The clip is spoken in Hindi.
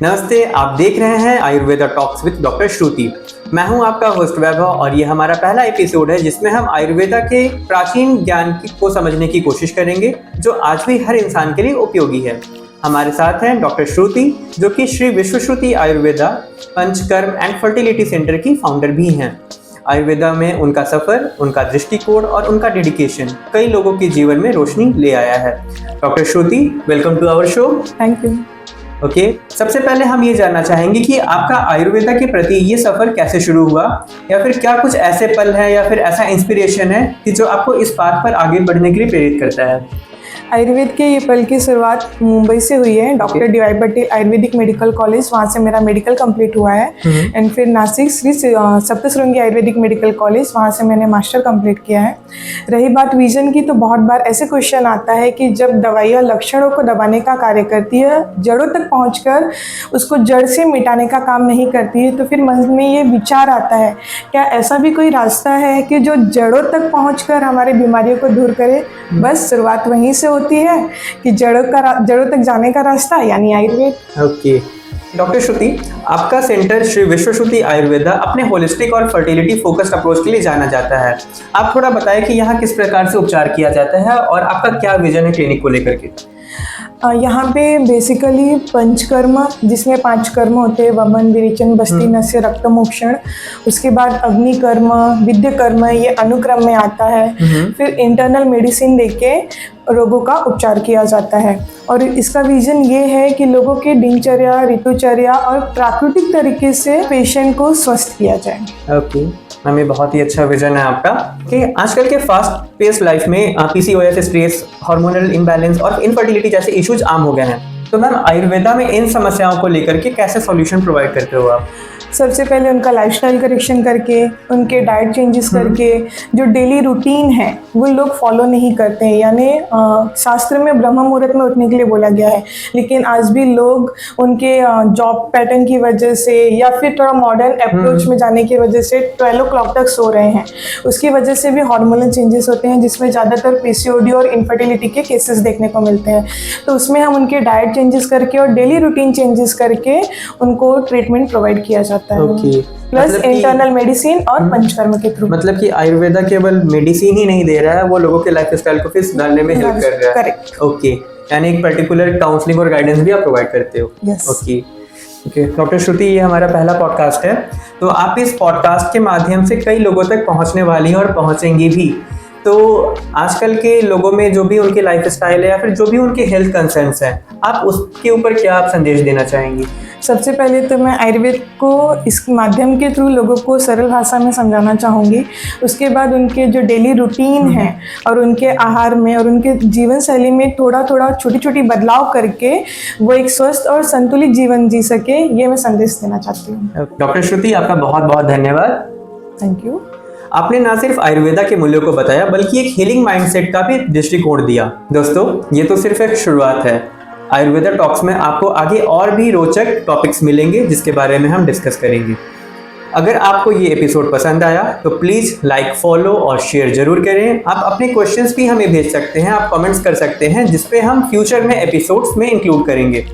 नमस्ते, आप देख रहे हैं आयुर्वेदा टॉक्स विद डॉक्टर श्रुति। मैं हूं आपका होस्ट वैभव और ये हमारा पहला एपिसोड है जिसमें हम आयुर्वेदा के प्राचीन ज्ञान को समझने की कोशिश करेंगे जो आज भी हर इंसान के लिए उपयोगी है। हमारे साथ हैं डॉक्टर श्रुति जो कि Shri Vishwashruti Ayurveda Panchakarma and fertility centre की फाउंडर भी हैं। आयुर्वेदा में उनका सफ़र, उनका दृष्टिकोण और उनका डेडिकेशन कई लोगों के जीवन में रोशनी ले आया है। Doctor Shruti, welcome to our show. Thank you. Okay, सबसे पहले हम ये जानना चाहेंगे कि आपका आयुर्वेदा के प्रति ये सफ़र कैसे शुरू हुआ, या फिर क्या कुछ ऐसे पल हैं या फिर ऐसा इंस्पिरेशन है कि जो आपको इस बात पर आगे बढ़ने के लिए प्रेरित करता है। आयुर्वेद के ये पल की शुरुआत मुंबई से हुई है। Doctor D.Y.. Patel Ayurvedic medical college, वहाँ से मेरा मेडिकल कंप्लीट हुआ है। एंड फिर नासिक श्री सप्तशृंगी आयुर्वेदिक मेडिकल कॉलेज, वहाँ से मैंने मास्टर कंप्लीट किया है। रही बात विजन की, तो बहुत बार ऐसे क्वेश्चन आता है कि जब दवाइयाँ लक्षणों को दबाने का कार्य करती है, जड़ों तक पहुँचकर उसको जड़ से मिटाने का काम नहीं करती है, तो फिर मन में ये विचार आता है, क्या ऐसा भी कोई रास्ता है कि जो जड़ों तक पहुँचकर हमारे बीमारियों को दूर करे। बस शुरुआत वहीं से होती है कि जड़ों तक जाने का रास्ता यानी आयुर्वेद। ओके डॉक्टर श्रुति, आपका सेंटर श्री विश्वश्रुति आयुर्वेदा अपने होलिस्टिक और फर्टिलिटी फोकस्ड अप्रोच के लिए जाना जाता है। आप थोड़ा बताएं कि यहाँ किस प्रकार से उपचार किया जाता है और आपका क्या विजन है क्लिनिक को लेकर के। यहाँ पे बेसिकली पंचकर्म, जिसमें 5 कर्म होते हैं, वमन, विरेचन, बस्ती, नस्य, रक्त, मोक्षण। उसके बाद अग्निकर्म, विद्य कर्म, ये अनुक्रम में आता है। फिर इंटरनल मेडिसिन देके रोगों का उपचार किया जाता है। और इसका विजन ये है कि लोगों के दिनचर्या, ऋतुचर्या और प्राकृतिक तरीके से पेशेंट को स्वस्थ किया जाए। ओके हमें बहुत ही अच्छा विजन है आपका कि आजकल के फास्ट पेस लाइफ में पीसीओएस, स्ट्रेस, हार्मोनल इम्बैलेंस और इनफर्टिलिटी जैसे इश्यूज आम हो गए हैं। तो मैम, आयुर्वेदा में इन समस्याओं को लेकर के कैसे सॉल्यूशन प्रोवाइड करते हो आप? सबसे पहले उनका लाइफस्टाइल करेक्शन करके, उनके डाइट चेंजेस करके, जो डेली रूटीन है वो लोग फॉलो नहीं करते हैं। यानी शास्त्र में ब्रह्म मुहूर्त में उठने के लिए बोला गया है, लेकिन आज भी लोग उनके जॉब पैटर्न की वजह से या फिर थोड़ा मॉडर्न अप्रोच में जाने की वजह से 12 o'clock तक सो रहे हैं। उसकी वजह से भी हार्मोनल चेंजेस होते हैं, जिसमें ज़्यादातर पीसीओडी और इनफर्टिलिटी के केसेस देखने को मिलते हैं। तो उसमें हम उनके डाइट चेंजेस करके और डेली रूटीन चेंजेस करके उनको ट्रीटमेंट प्रोवाइड किया जाता है। प्लस इंटरनल मेडिसिन और पंचकर्म के थ्रू। मतलब कि आयुर्वेदा केवल मेडिसिन ही नहीं दे रहा है, वो लोगों के लाइफस्टाइल को फिर सुधारने में हेल्प कर रहा है। करेक्ट। ओके, यानी एक पर्टिकुलर काउंसलिंग और गाइडेंस भी आप प्रोवाइड करते हो। यस। ओके डॉक्टर श्रुति, ये हमारा पहला पॉडकास्ट है, तो आप इस पॉडकास्ट के माध्यम से कई लोगों तक पहुंचने वाली हैं और पहुंचेंगी भी। तो आजकल के लोगों में जो भी उनके लाइफस्टाइल है या फिर जो भी उनके हेल्थ कंसर्न्स हैं, आप उसके ऊपर क्या आप संदेश देना चाहेंगी? सबसे पहले तो मैं आयुर्वेद को इस माध्यम के थ्रू लोगों को सरल भाषा में समझाना चाहूँगी। उसके बाद उनके जो डेली रूटीन है और उनके आहार में और उनके जीवन शैली में थोड़ा थोड़ा छोटी छोटी बदलाव करके वो एक स्वस्थ और संतुलित जीवन जी सके, ये मैं संदेश देना चाहती हूँ। डॉक्टर श्रुति, आपका बहुत बहुत धन्यवाद। Thank you. आपने ना सिर्फ आयुर्वेदा के मूल्यों को बताया बल्कि एक हीलिंग माइंडसेट का भी दृष्टिकोण दिया। दोस्तों, ये तो सिर्फ एक शुरुआत है। आयुर्वेदा टॉक्स में आपको आगे और भी रोचक टॉपिक्स मिलेंगे जिसके बारे में हम डिस्कस करेंगे। अगर आपको ये एपिसोड पसंद आया तो प्लीज़ लाइक, फॉलो और शेयर जरूर करें। आप अपने क्वेश्चंस भी हमें भेज सकते हैं, आप कमेंट्स कर सकते हैं, जिसपे हम फ्यूचर में एपिसोड्स में इंक्लूड करेंगे।